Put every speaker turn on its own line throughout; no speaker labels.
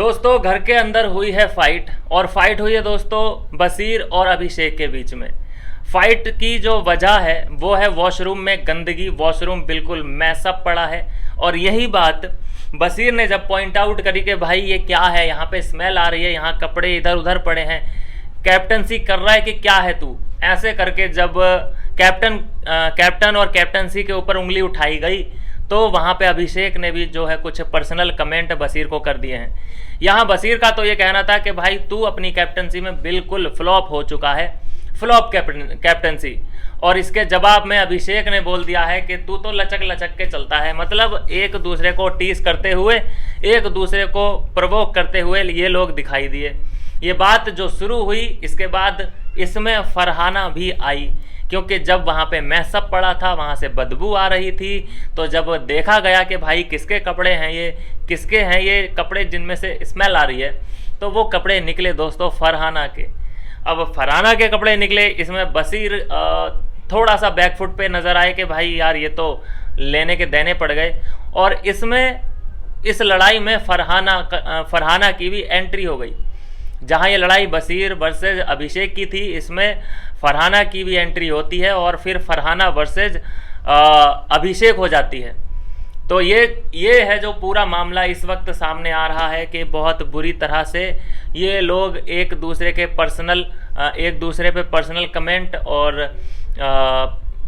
दोस्तों घर के अंदर हुई है फाइट, और फाइट हुई है दोस्तों बशीर और अभिषेक के बीच में। फाइट की जो वजह है वो है वॉशरूम में गंदगी। वॉशरूम बिल्कुल मैसअप पड़ा है, और यही बात बशीर ने जब पॉइंट आउट करी कि भाई ये क्या है, यहाँ पे स्मेल आ रही है, यहाँ कपड़े इधर उधर पड़े हैं, कैप्टनसी कर रहा है कि क्या है तू, ऐसे करके जब कैप्टन और कैप्टनसी के ऊपर उंगली उठाई गई तो वहाँ पे अभिषेक ने भी जो है कुछ पर्सनल कमेंट बशीर को कर दिए हैं। यहाँ बशीर का तो ये कहना था कि भाई तू अपनी कैप्टनसी में बिल्कुल फ्लॉप हो चुका है, फ्लॉप कैप्टनसी। और इसके जवाब में अभिषेक ने बोल दिया है कि तू तो लचक लचक के चलता है। मतलब एक दूसरे को टीस करते हुए, एक दूसरे को प्रवोक करते हुए ये लोग दिखाई दिए। ये बात जो शुरू हुई इसके बाद इसमें फरहाना भी आई, क्योंकि जब वहाँ पे मैसअप पड़ा था, वहाँ से बदबू आ रही थी, तो जब देखा गया कि भाई किसके कपड़े हैं ये, किसके हैं ये कपड़े जिनमें से स्मेल आ रही है, तो वो कपड़े निकले दोस्तों फरहाना के। अब फरहाना के कपड़े निकले, इसमें बशीर थोड़ा सा बैकफुट पे नज़र आए कि भाई यार ये तो लेने के देने पड़ गए। और इसमें इस लड़ाई में फरहाना की भी एंट्री हो गई। जहाँ ये लड़ाई बशीर वर्सेज अभिषेक की थी, इसमें फरहाना की भी एंट्री होती है और फिर फरहाना वर्सेज अभिषेक हो जाती है। तो ये है जो पूरा मामला इस वक्त सामने आ रहा है कि बहुत बुरी तरह से ये लोग एक दूसरे पे पर्सनल कमेंट और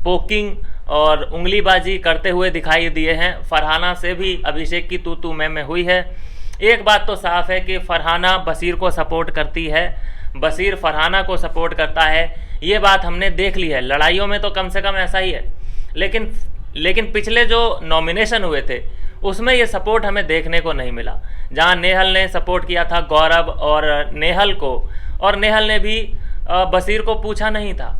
पोकिंग और उंगलीबाजी करते हुए दिखाई दिए हैं। फरहाना से भी अभिषेक की तू मैं हुई है। एक बात तो साफ है कि फरहाना बशीर को सपोर्ट करती है, बशीर फरहाना को सपोर्ट करता है। ये बात हमने देख ली है, लड़ाइयों में तो कम से कम ऐसा ही है। लेकिन पिछले जो नॉमिनेशन हुए थे उसमें ये सपोर्ट हमें देखने को नहीं मिला। जहां नेहल ने सपोर्ट किया था गौरव और नेहल को, और नेहल ने भी बशीर को पूछा नहीं था।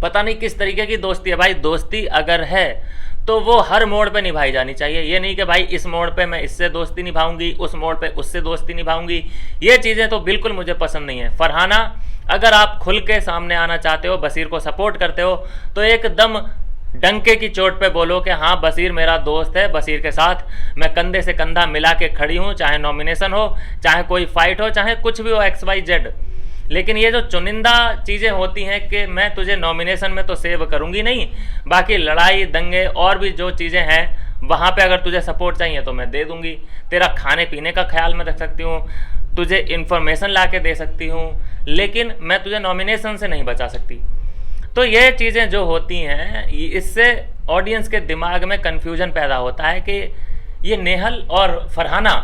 पता नहीं किस तरीके की दोस्ती है भाई। दोस्ती अगर है तो वो हर मोड़ पे निभाई जानी चाहिए। ये नहीं कि भाई इस मोड़ पे मैं इससे दोस्ती निभाऊंगी, उस मोड़ पे उससे दोस्ती निभाऊंगी। ये चीज़ें तो बिल्कुल मुझे पसंद नहीं है। फरहाना, अगर आप खुल के सामने आना चाहते हो, बशीर को सपोर्ट करते हो, तो एकदम डंके की चोट पे बोलो कि हाँ बशीर मेरा दोस्त है, बशीर के साथ मैं कंधे से कंधा मिला के खड़ी हूँ, चाहे नॉमिनेशन हो, चाहे कोई फाइट हो, चाहे कुछ भी हो, XYZ। लेकिन ये जो चुनिंदा चीज़ें होती हैं कि मैं तुझे नॉमिनेशन में तो सेव करूंगी नहीं, बाकी लड़ाई दंगे और भी जो चीज़ें हैं वहाँ पे अगर तुझे सपोर्ट चाहिए तो मैं दे दूंगी। तेरा खाने पीने का ख्याल मैं रख सकती हूँ, तुझे इन्फॉर्मेशन ला के दे सकती हूँ, लेकिन मैं तुझे नॉमिनेशन से नहीं बचा सकती। तो ये चीज़ें जो होती हैं इससे ऑडियंस के दिमाग में कन्फ्यूजन पैदा होता है कि ये नेहल और फरहाना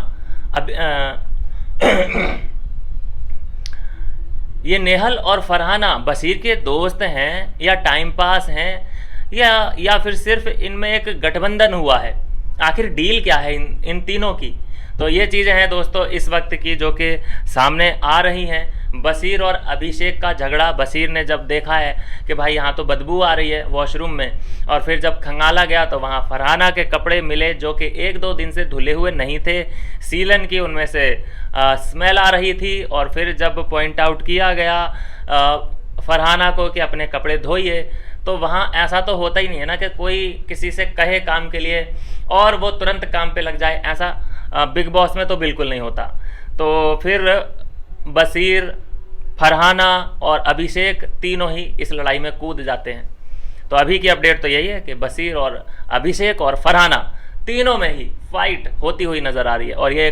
ये नेहल और फरहाना बशीर के दोस्त हैं या टाइम पास हैं या फिर सिर्फ इनमें एक गठबंधन हुआ है। आखिर डील क्या है इन तीनों की। तो ये चीज़ें हैं दोस्तों इस वक्त की जो कि सामने आ रही हैं। बशीर और अभिषेक का झगड़ा, बशीर ने जब देखा है कि भाई यहाँ तो बदबू आ रही है वॉशरूम में, और फिर जब खंगाला गया तो वहाँ फरहाना के कपड़े मिले जो कि 1-2 दिन से धुले हुए नहीं थे, सीलन की उनमें से स्मेल आ रही थी। और फिर जब पॉइंट आउट किया गया फरहाना को कि अपने कपड़े धोइए, तो वहाँ ऐसा तो होता ही नहीं है ना कि कोई किसी से कहे काम के लिए और वो तुरंत काम पे लग जाए। ऐसा बिग बॉस में तो बिल्कुल नहीं होता। तो फिर बशीर, फरहाना और अभिषेक तीनों ही इस लड़ाई में कूद जाते हैं। तो अभी की अपडेट तो यही है कि बशीर और अभिषेक और फरहाना तीनों में ही फाइट होती हुई नज़र आ रही है। और ये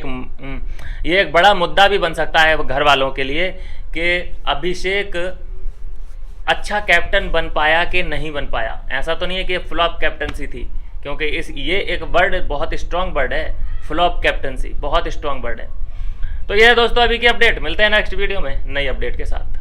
एक बड़ा मुद्दा भी बन सकता है घर वालों के लिए कि अभिषेक अच्छा कैप्टन बन पाया कि नहीं बन पाया। ऐसा तो नहीं है कि फ्लॉप कैप्टनसी थी, क्योंकि ये एक वर्ड बहुत स्ट्रॉन्ग वर्ड है, फ्लॉप कैप्टनसी बहुत स्ट्रॉन्ग वर्ड है। तो ये है दोस्तों अभी की अपडेट। मिलते हैं नेक्स्ट वीडियो में नई अपडेट के साथ।